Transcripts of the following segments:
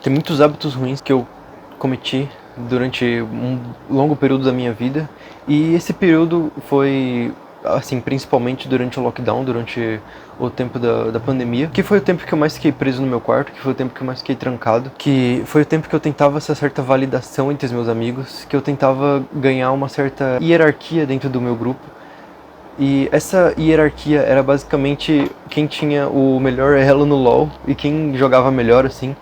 Tem muitos hábitos ruins que eu cometi durante um longo período da minha vida, e esse período foi, assim, principalmente durante o lockdown, durante o tempo da pandemia, que foi o tempo que eu mais fiquei preso no meu quarto, que foi o tempo que eu mais fiquei trancado, que foi o tempo que eu tentava essa certa validação entre os meus amigos, que eu tentava ganhar uma certa hierarquia dentro do meu grupo. E essa hierarquia era basicamente quem tinha o melhor elo no LoL e quem jogava melhor, assim.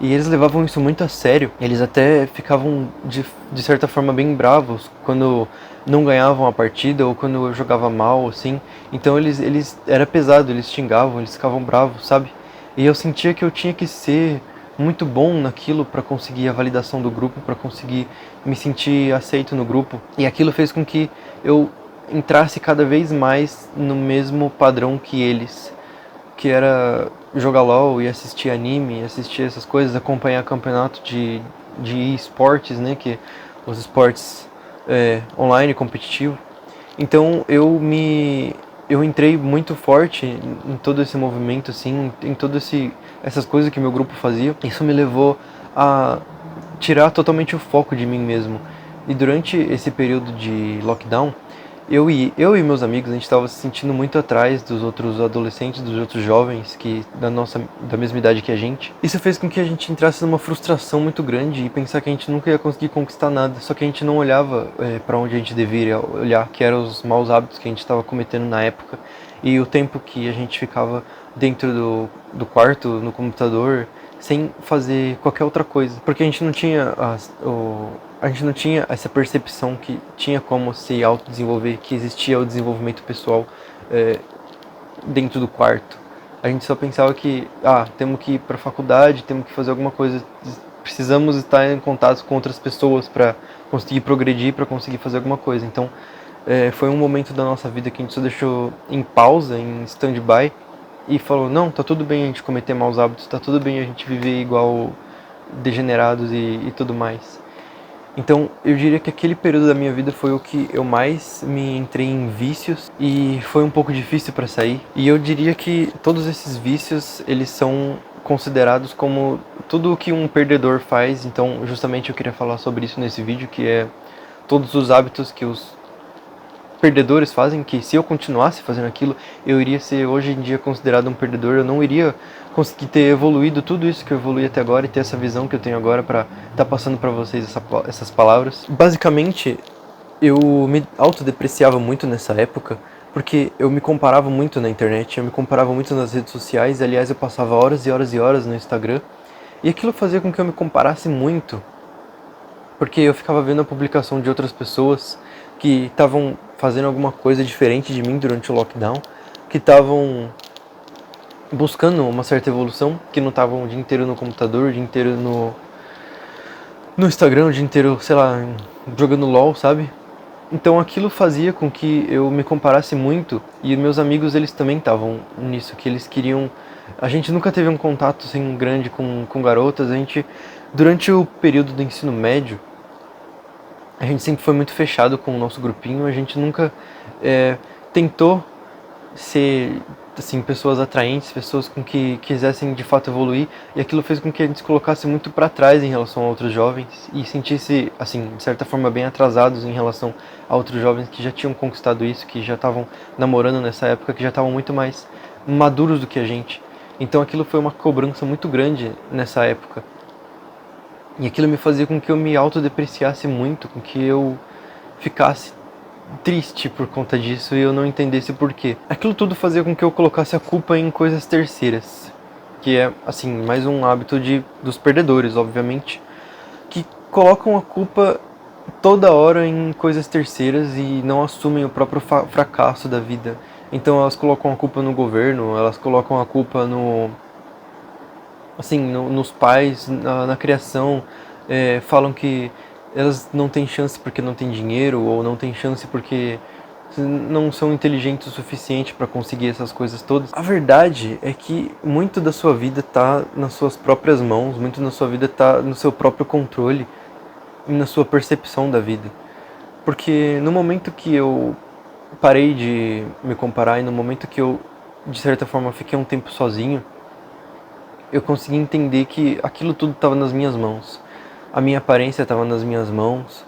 E eles levavam isso muito a sério. Eles até ficavam, de certa forma, bem bravos quando não ganhavam a partida ou quando eu jogava mal, assim. Então eles era pesado, eles xingavam, eles ficavam bravos, sabe? E eu sentia que eu tinha que ser muito bom naquilo para conseguir a validação do grupo, para conseguir me sentir aceito no grupo. E aquilo fez com que eu entrasse cada vez mais no mesmo padrão que eles, que era jogar LoL e assistir anime, assistir essas coisas, acompanhar campeonato de esportes, né, que os esportes online competitivo. Então eu entrei muito forte em todo esse movimento, assim, em todo essas coisas que meu grupo fazia. Isso me levou a tirar totalmente o foco de mim mesmo. E durante esse período de lockdown, eu e meus amigos, a gente estava se sentindo muito atrás dos outros adolescentes, dos outros jovens que da mesma idade que a gente. Isso fez com que a gente entrasse numa frustração muito grande e pensar que a gente nunca ia conseguir conquistar nada, só que a gente não olhava para onde a gente deveria olhar, que eram os maus hábitos que a gente estava cometendo na época e o tempo que a gente ficava dentro do quarto, no computador, sem fazer qualquer outra coisa, porque a gente não tinha a gente não tinha essa percepção que tinha como se autodesenvolver, que existia o desenvolvimento pessoal dentro do quarto. A gente só pensava que, temos que ir para a faculdade, temos que fazer alguma coisa, precisamos estar em contato com outras pessoas para conseguir progredir, para conseguir fazer alguma coisa. Então, foi um momento da nossa vida que a gente só deixou em pausa, em stand-by, e falou, não, tá tudo bem a gente cometer maus hábitos, tá tudo bem a gente viver igual degenerados e tudo mais. Então, eu diria que aquele período da minha vida foi o que eu mais me entrei em vícios e foi um pouco difícil para sair. E eu diria que todos esses vícios, eles são considerados como tudo o que um perdedor faz. Então, justamente eu queria falar sobre isso nesse vídeo, que é todos os hábitos que os perdedores fazem, que se eu continuasse fazendo aquilo, eu iria ser hoje em dia considerado um perdedor, eu não iria conseguir ter evoluído tudo isso que eu evolui até agora e ter essa visão que eu tenho agora para estar passando para vocês essas palavras. Basicamente, eu me autodepreciava muito nessa época, porque eu me comparava muito na internet, eu me comparava muito nas redes sociais, aliás, eu passava horas e horas e horas no Instagram, e aquilo fazia com que eu me comparasse muito, porque eu ficava vendo a publicação de outras pessoas que estavam fazendo alguma coisa diferente de mim durante o lockdown, que estavam buscando uma certa evolução, que não estavam o dia inteiro no computador, o dia inteiro no Instagram, o dia inteiro, sei lá, jogando LOL, sabe? Então aquilo fazia com que eu me comparasse muito, e meus amigos, eles também estavam nisso, que eles queriam... A gente nunca teve um contato assim grande com garotas, a gente, durante o período do ensino médio, a gente sempre foi muito fechado com o nosso grupinho, a gente nunca tentou ser, assim, pessoas atraentes, pessoas com que quisessem de fato evoluir, e aquilo fez com que a gente se colocasse muito para trás em relação a outros jovens e sentisse, assim, de certa forma bem atrasados em relação a outros jovens que já tinham conquistado isso, que já estavam namorando nessa época, que já estavam muito mais maduros do que a gente. Então aquilo foi uma cobrança muito grande nessa época. E aquilo me fazia com que eu me autodepreciasse muito, com que eu ficasse triste por conta disso e eu não entendesse porquê. Aquilo tudo fazia com que eu colocasse a culpa em coisas terceiras, que é, assim, mais um hábito dos perdedores, obviamente, que colocam a culpa toda hora em coisas terceiras e não assumem o próprio fracasso da vida. Então elas colocam a culpa no governo, elas colocam a culpa nos pais, na criação, falam que elas não têm chance porque não têm dinheiro, ou não têm chance porque não são inteligentes o suficiente para conseguir essas coisas todas. A verdade é que muito da sua vida está nas suas próprias mãos, muito da sua vida está no seu próprio controle e na sua percepção da vida. Porque no momento que eu parei de me comparar e no momento que eu, de certa forma, fiquei um tempo sozinho, eu consegui entender que aquilo tudo estava nas minhas mãos. A minha aparência estava nas minhas mãos,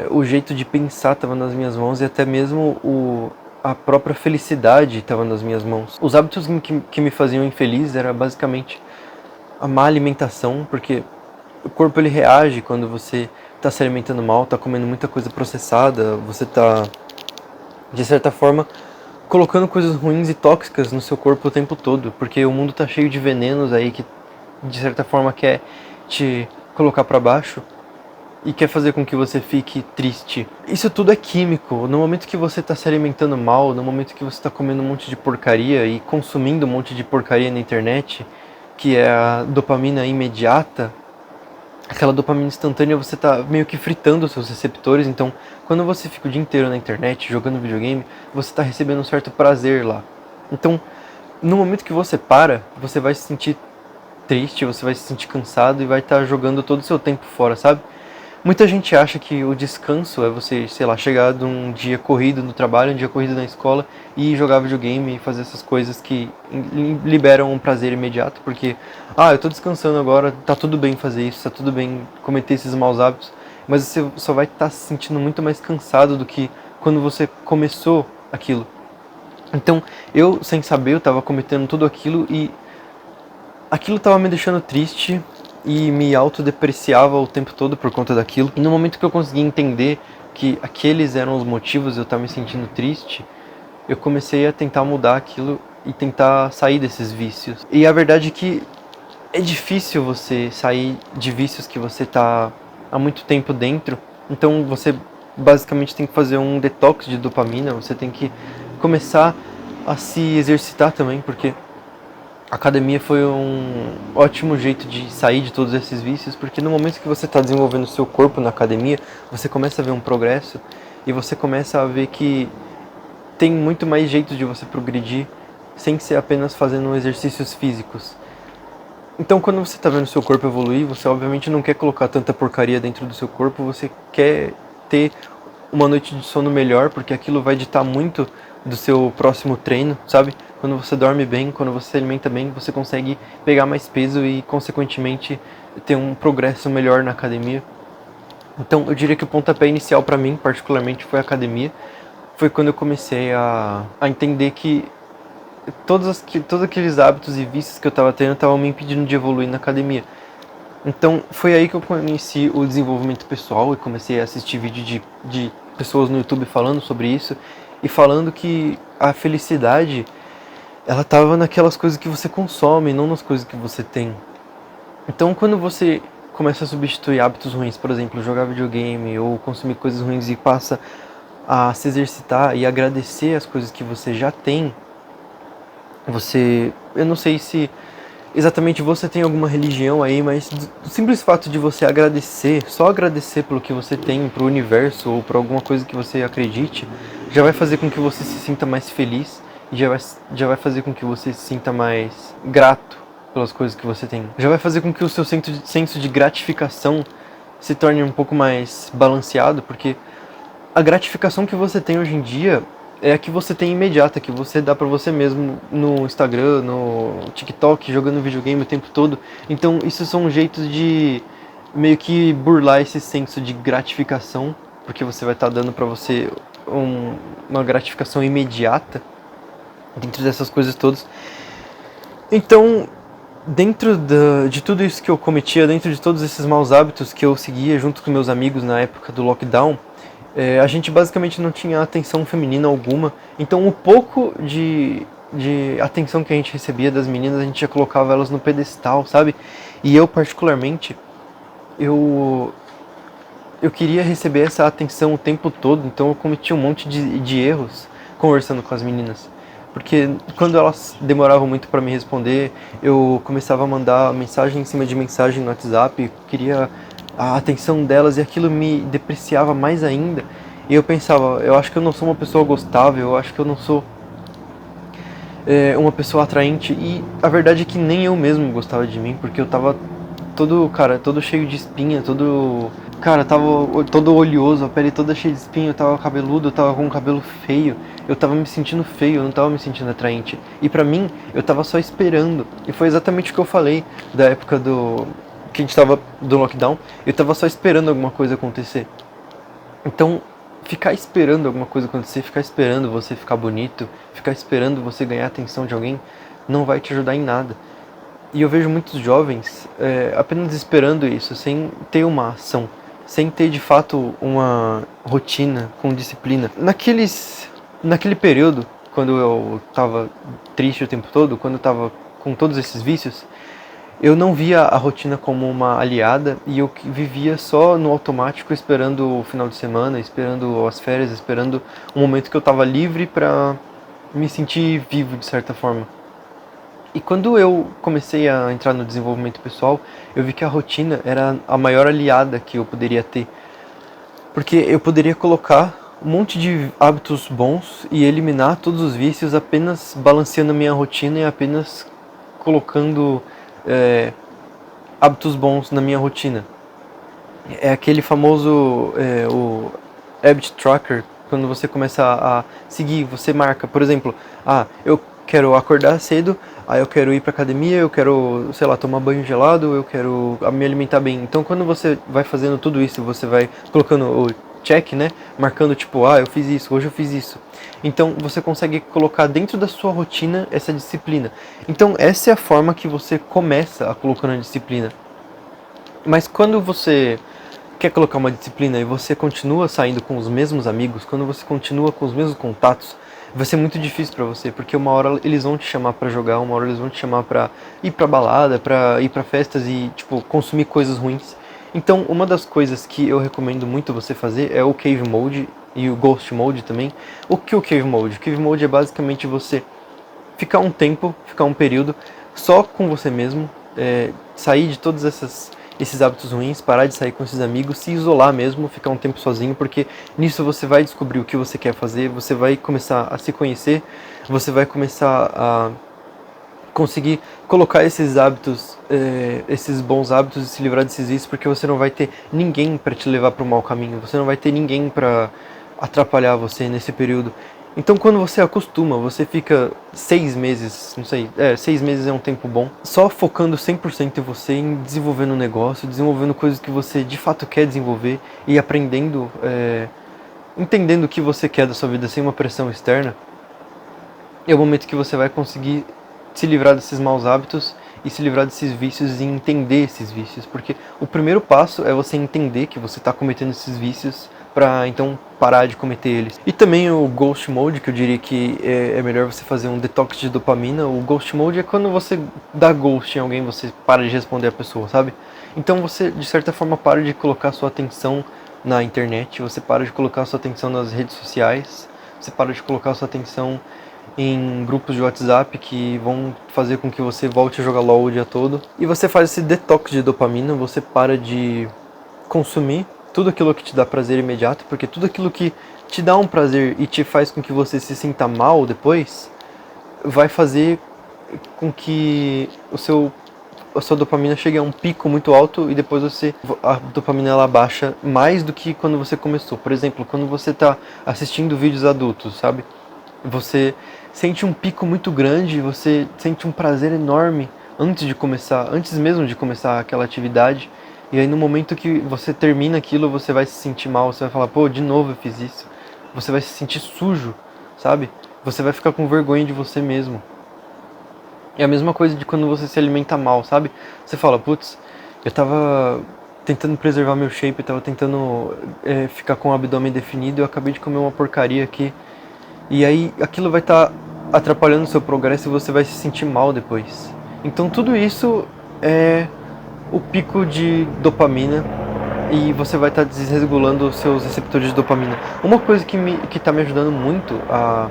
o jeito de pensar estava nas minhas mãos e até mesmo a própria felicidade estava nas minhas mãos. Os hábitos que me faziam infeliz era basicamente a má alimentação, porque o corpo ele reage quando você está se alimentando mal, está comendo muita coisa processada, você está, de certa forma, colocando coisas ruins e tóxicas no seu corpo o tempo todo, porque o mundo está cheio de venenos aí que, de certa forma, quer te colocar para baixo e quer fazer com que você fique triste. Isso tudo é químico. No momento que você está se alimentando mal, no momento que você está comendo um monte de porcaria e consumindo um monte de porcaria na internet, que é a dopamina imediata, aquela dopamina instantânea, você está meio que fritando os seus receptores. Então, quando você fica o dia inteiro na internet, jogando videogame, você está recebendo um certo prazer lá. Então, no momento que você para, você vai se sentir triste, você vai se sentir cansado e vai estar jogando todo o seu tempo fora, sabe? Muita gente acha que o descanso é você, sei lá, chegar de um dia corrido no trabalho, um dia corrido na escola e jogar videogame e fazer essas coisas que liberam um prazer imediato, porque, eu tô descansando agora, tá tudo bem fazer isso, tá tudo bem cometer esses maus hábitos, mas você só vai estar se sentindo muito mais cansado do que quando você começou aquilo. Então, eu, sem saber, eu tava cometendo tudo aquilo e aquilo tava me deixando triste e me autodepreciava o tempo todo por conta daquilo. E no momento que eu consegui entender que aqueles eram os motivos de eu estar me sentindo triste, eu comecei a tentar mudar aquilo e tentar sair desses vícios. E a verdade é que é difícil você sair de vícios que você tá há muito tempo dentro. Então você basicamente tem que fazer um detox de dopamina, você tem que começar a se exercitar também, porque a academia foi um ótimo jeito de sair de todos esses vícios, porque no momento que você está desenvolvendo o seu corpo na academia, você começa a ver um progresso e você começa a ver que tem muito mais jeito de você progredir sem ser apenas fazendo exercícios físicos. Então, quando você está vendo o seu corpo evoluir, você obviamente não quer colocar tanta porcaria dentro do seu corpo, você quer ter uma noite de sono melhor, porque aquilo vai ditar muito do seu próximo treino, sabe? Quando você dorme bem, quando você se alimenta bem, você consegue pegar mais peso e, consequentemente, ter um progresso melhor na academia. Então, eu diria que o pontapé inicial para mim, particularmente, foi a academia. Foi quando eu comecei a entender que todos aqueles hábitos e vícios que eu estava tendo estavam me impedindo de evoluir na academia. Então, foi aí que eu conheci o desenvolvimento pessoal e comecei a assistir vídeo de pessoas no YouTube falando sobre isso e falando que a felicidade, ela estava naquelas coisas que você consome, não nas coisas que você tem. Então, quando você começa a substituir hábitos ruins, por exemplo, jogar videogame ou consumir coisas ruins e passa a se exercitar e agradecer as coisas que você já tem, eu não sei se exatamente você tem alguma religião aí, mas o simples fato de você agradecer, só agradecer pelo que você tem, pro universo ou por alguma coisa que você acredite, já vai fazer com que você se sinta mais feliz e já vai fazer com que você se sinta mais grato pelas coisas que você tem. Já vai fazer com que o seu senso de gratificação se torne um pouco mais balanceado, porque a gratificação que você tem hoje em dia é a que você tem imediata, que você dá pra você mesmo no Instagram, no TikTok, jogando videogame o tempo todo. Então isso são jeitos de meio que burlar esse senso de gratificação, porque você vai estar dando pra você uma gratificação imediata dentro dessas coisas todas. Então, dentro de tudo isso que eu cometia, dentro de todos esses maus hábitos que eu seguia junto com meus amigos na época do lockdown, a gente basicamente não tinha atenção feminina alguma. Então o pouco de atenção que a gente recebia das meninas, a gente já colocava elas no pedestal, sabe? E eu particularmente, eu queria receber essa atenção o tempo todo, então eu cometia um monte de erros conversando com as meninas. Porque quando elas demoravam muito para me responder, eu começava a mandar mensagem em cima de mensagem no WhatsApp, queria a atenção delas e aquilo me depreciava mais ainda. E eu pensava, eu acho que eu não sou uma pessoa gostável, eu acho que eu não sou uma pessoa atraente. E a verdade é que nem eu mesmo gostava de mim, porque eu tava todo cheio de espinha, tava todo oleoso, a pele toda cheia de espinha, eu tava cabeludo, eu tava com um cabelo feio. eu tava me sentindo feio, eu não tava me sentindo atraente. E pra mim, eu tava só esperando. E foi exatamente o que eu falei da época que a gente tava do lockdown. Eu tava só esperando alguma coisa acontecer. Então, ficar esperando alguma coisa acontecer, ficar esperando você ficar bonito, ficar esperando você ganhar a atenção de alguém, não vai te ajudar em nada. E eu vejo muitos jovens apenas esperando isso, sem ter uma ação, sem ter de fato uma rotina com disciplina. Naquele período, quando eu estava triste o tempo todo, quando eu estava com todos esses vícios, eu não via a rotina como uma aliada e eu vivia só no automático, esperando o final de semana, esperando as férias, esperando um momento que eu estava livre para me sentir vivo de certa forma. E quando eu comecei a entrar no desenvolvimento pessoal, eu vi que a rotina era a maior aliada que eu poderia ter. Porque eu poderia colocar um monte de hábitos bons e eliminar todos os vícios apenas balanceando a minha rotina e apenas colocando hábitos bons na minha rotina. É aquele famoso o habit tracker, quando você começa a seguir, você marca, por exemplo, eu quero acordar cedo, eu quero ir pra academia, eu quero, sei lá, tomar banho gelado, eu quero me alimentar bem. Então quando você vai fazendo tudo isso, você vai colocando o check, né? Marcando tipo, eu fiz isso, hoje eu fiz isso. Então você consegue colocar dentro da sua rotina essa disciplina. Então essa é a forma que você começa a colocar na disciplina. Mas quando você quer colocar uma disciplina e você continua saindo com os mesmos amigos, quando você continua com os mesmos contatos, vai ser muito difícil pra você, porque uma hora eles vão te chamar pra jogar, uma hora eles vão te chamar pra ir pra balada, pra ir pra festas e, tipo, consumir coisas ruins. Então, uma das coisas que eu recomendo muito você fazer é o Cave Mode e o Ghost Mode também. O que é o Cave Mode? O Cave Mode é basicamente você ficar um tempo, ficar um período só com você mesmo, sair de todos esses hábitos ruins, parar de sair com esses amigos, se isolar mesmo, ficar um tempo sozinho, porque nisso você vai descobrir o que você quer fazer, você vai começar a se conhecer, você vai começar a conseguir colocar esses hábitos, esses bons hábitos e se livrar desses vícios, porque você não vai ter ninguém para te levar para o mau caminho, você não vai ter ninguém para atrapalhar você nesse período. Então quando você acostuma, você fica 6 meses, não sei, 6 meses é um tempo bom, só focando 100% em você, em desenvolvendo um negócio, desenvolvendo coisas que você de fato quer desenvolver e aprendendo, entendendo o que você quer da sua vida sem uma pressão externa, é o momento que você vai conseguir se livrar desses maus hábitos e se livrar desses vícios e entender esses vícios, porque o primeiro passo é você entender que você está cometendo esses vícios para então parar de cometer eles. E também o Ghost Mode, que eu diria que é melhor você fazer um detox de dopamina. O Ghost Mode é quando você dá ghost em alguém, você para de responder a pessoa, sabe? Então você, de certa forma, para de colocar sua atenção na internet, você para de colocar sua atenção nas redes sociais, você para de colocar sua atenção em grupos de WhatsApp que vão fazer com que você volte a jogar LOL o dia todo. E você faz esse detox de dopamina, você para de consumir tudo aquilo que te dá prazer imediato, porque tudo aquilo que te dá um prazer e te faz com que você se sinta mal depois, vai fazer com que a sua dopamina chegue a um pico muito alto e depois a dopamina ela baixa mais do que quando você começou. Por exemplo, quando você está assistindo vídeos adultos, sabe? Você sente um pico muito grande, você sente um prazer enorme antes mesmo de começar aquela atividade. E aí no momento que você termina aquilo, você vai se sentir mal, você vai falar, pô, de novo eu fiz isso. Você vai se sentir sujo, sabe? Você vai ficar com vergonha de você mesmo. É a mesma coisa de quando você se alimenta mal, sabe? Você fala, putz, eu tava tentando preservar meu shape, eu tava tentando ficar com o abdômen definido, eu acabei de comer uma porcaria aqui. E aí aquilo vai estar atrapalhando o seu progresso e você vai se sentir mal depois. Então tudo isso é o pico de dopamina e você vai estar desregulando os seus receptores de dopamina. Uma coisa que está me ajudando muito a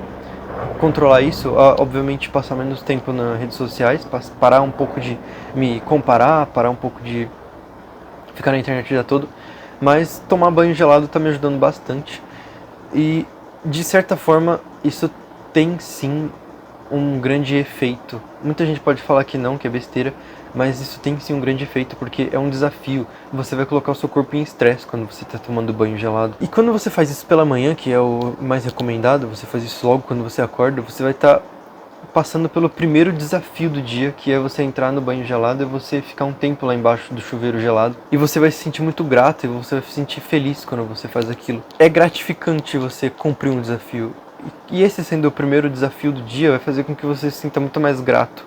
controlar isso, obviamente passar menos tempo nas redes sociais, parar um pouco de me comparar, parar um pouco de ficar na internet o dia todo, mas tomar banho gelado está me ajudando bastante. E de certa forma isso tem sim um grande efeito. Muita gente pode falar que não, que é besteira, mas isso tem sim um grande efeito, porque é um desafio. Você vai colocar o seu corpo em estresse quando você está tomando banho gelado. E quando você faz isso pela manhã, que é o mais recomendado, você faz isso logo quando você acorda, você vai estar passando pelo primeiro desafio do dia, que é você entrar no banho gelado e você ficar um tempo lá embaixo do chuveiro gelado. E você vai se sentir muito grato e você vai se sentir feliz quando você faz aquilo. É gratificante você cumprir um desafio. E esse sendo o primeiro desafio do dia, vai fazer com que você se sinta muito mais grato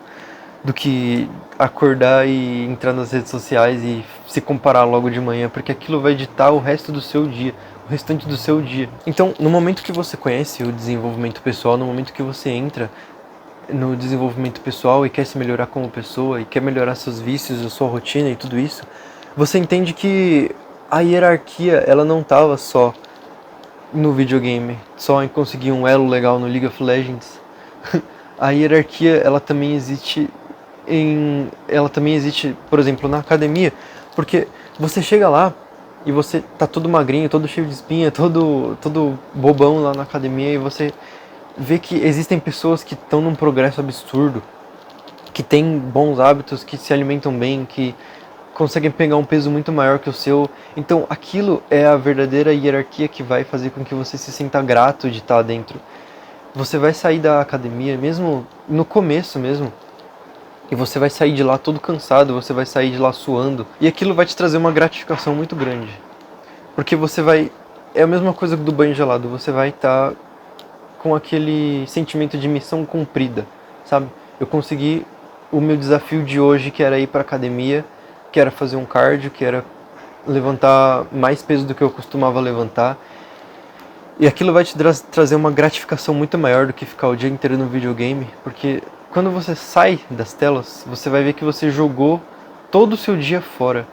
do que acordar e entrar nas redes sociais e se comparar logo de manhã, porque aquilo vai ditar o resto do seu dia, o restante do seu dia. Então, no momento que você conhece o desenvolvimento pessoal, no momento que você entra no desenvolvimento pessoal e quer se melhorar como pessoa e quer melhorar seus vícios, a sua rotina e tudo isso, você entende que a hierarquia, ela não estava só no videogame, só em conseguir um elo legal no League of Legends. A hierarquia, ela também existe por exemplo, na academia, porque você chega lá e você tá todo magrinho, todo cheio de espinha, todo bobão lá na academia, e você vê que existem pessoas que estão num progresso absurdo, que têm bons hábitos, que se alimentam bem, que conseguem pegar um peso muito maior que o seu. Então aquilo é a verdadeira hierarquia que vai fazer com que você se sinta grato de estar dentro. Você vai sair da academia, mesmo no começo mesmo, e você vai sair de lá todo cansado, você vai sair de lá suando, e aquilo vai te trazer uma gratificação muito grande. Porque você vai... É a mesma coisa do banho gelado, você vai estar com aquele sentimento de missão cumprida, sabe? Eu consegui o meu desafio de hoje, que era ir pra academia, que era fazer um cardio, que era levantar mais peso do que eu costumava levantar. E aquilo vai te trazer uma gratificação muito maior do que ficar o dia inteiro no videogame, porque quando você sai das telas, você vai ver que você jogou todo o seu dia fora.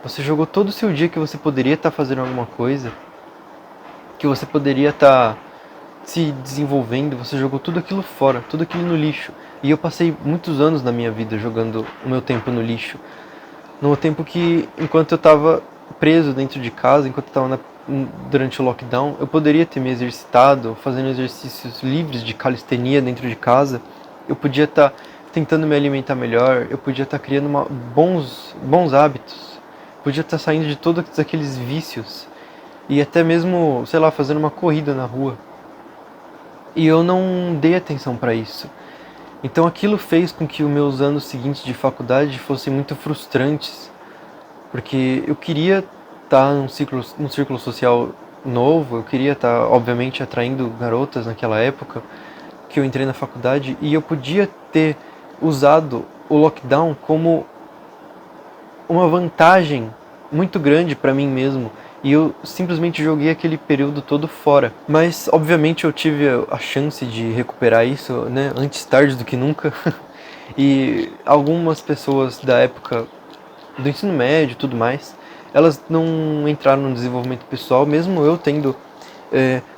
Você jogou todo o seu dia que você poderia estar fazendo alguma coisa, que você poderia estar se desenvolvendo, você jogou tudo aquilo fora, tudo aquilo no lixo. E eu passei muitos anos da minha vida jogando o meu tempo no lixo. No tempo que, enquanto eu estava preso dentro de casa, enquanto eu estava durante o lockdown, eu poderia ter me exercitado, fazendo exercícios livres de calistenia dentro de casa. Eu podia estar tentando me alimentar melhor, eu podia estar criando bons hábitos, podia estar saindo de todos aqueles vícios e até mesmo, sei lá, fazendo uma corrida na rua. E eu não dei atenção para isso. Então aquilo fez com que os meus anos seguintes de faculdade fossem muito frustrantes, porque eu queria estar num círculo social novo, eu queria estar, obviamente, atraindo garotas naquela época que eu entrei na faculdade, e eu podia ter usado o lockdown como uma vantagem muito grande para mim mesmo, e eu simplesmente joguei aquele período todo fora. Mas, obviamente, eu tive a chance de recuperar isso, né, antes tarde do que nunca. E algumas pessoas da época do ensino médio e tudo mais, elas não entraram no desenvolvimento pessoal, mesmo eu tendo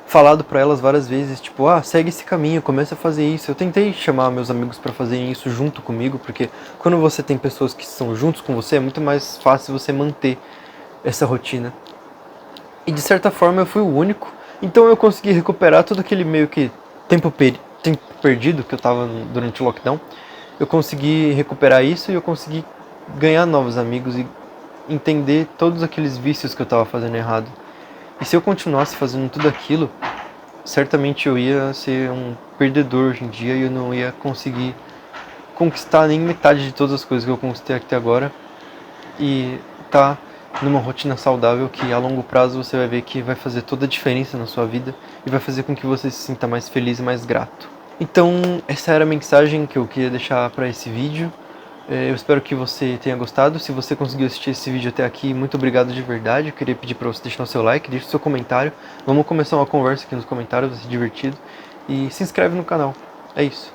falado para elas várias vezes, tipo, segue esse caminho, começa a fazer isso. Eu tentei chamar meus amigos para fazerem isso junto comigo, porque quando você tem pessoas que são juntos com você, é muito mais fácil você manter essa rotina. E de certa forma eu fui o único, então eu consegui recuperar todo aquele meio que tempo perdido que eu tava durante o lockdown. Eu consegui recuperar isso e eu consegui ganhar novos amigos e entender todos aqueles vícios que eu tava fazendo errado. E se eu continuasse fazendo tudo aquilo, certamente eu ia ser um perdedor hoje em dia e eu não ia conseguir conquistar nem metade de todas as coisas que eu conquistei até agora. E numa rotina saudável que a longo prazo você vai ver que vai fazer toda a diferença na sua vida e vai fazer com que você se sinta mais feliz e mais grato. Então, essa era a mensagem que eu queria deixar para esse vídeo. Eu espero que você tenha gostado. Se você conseguiu assistir esse vídeo até aqui, muito obrigado de verdade. Eu queria pedir para você deixar o seu like, deixar o seu comentário. Vamos começar uma conversa aqui nos comentários, vai ser divertido. E se inscreve no canal. É isso.